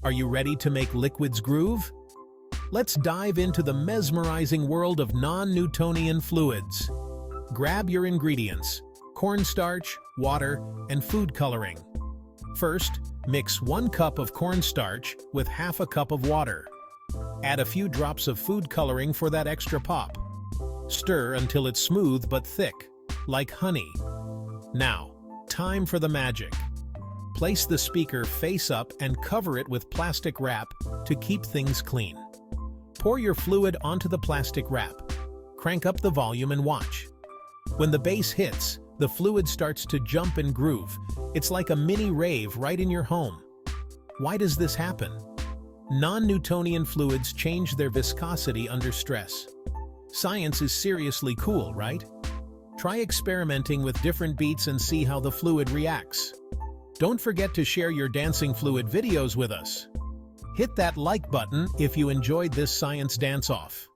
Are you ready to make liquids groove? Let's dive into the mesmerizing world of non-Newtonian fluids. Grab your ingredients: cornstarch, water, and food coloring. First, mix 1 cup of cornstarch with half a cup of water. Add a few drops of food coloring for that extra pop. Stir until it's smooth but thick, like honey. Now, time for the magic. Place the speaker face up and cover it with plastic wrap to keep things clean. Pour your fluid onto the plastic wrap. Crank up the volume and watch. When the bass hits, the fluid starts to jump and groove. It's like a mini rave right in your home. Why does this happen? Non-Newtonian fluids change their viscosity under stress. Science is seriously cool, right? Try experimenting with different beats and see how the fluid reacts. Don't forget to share your dancing fluid videos with us. Hit that like button if you enjoyed this science dance-off.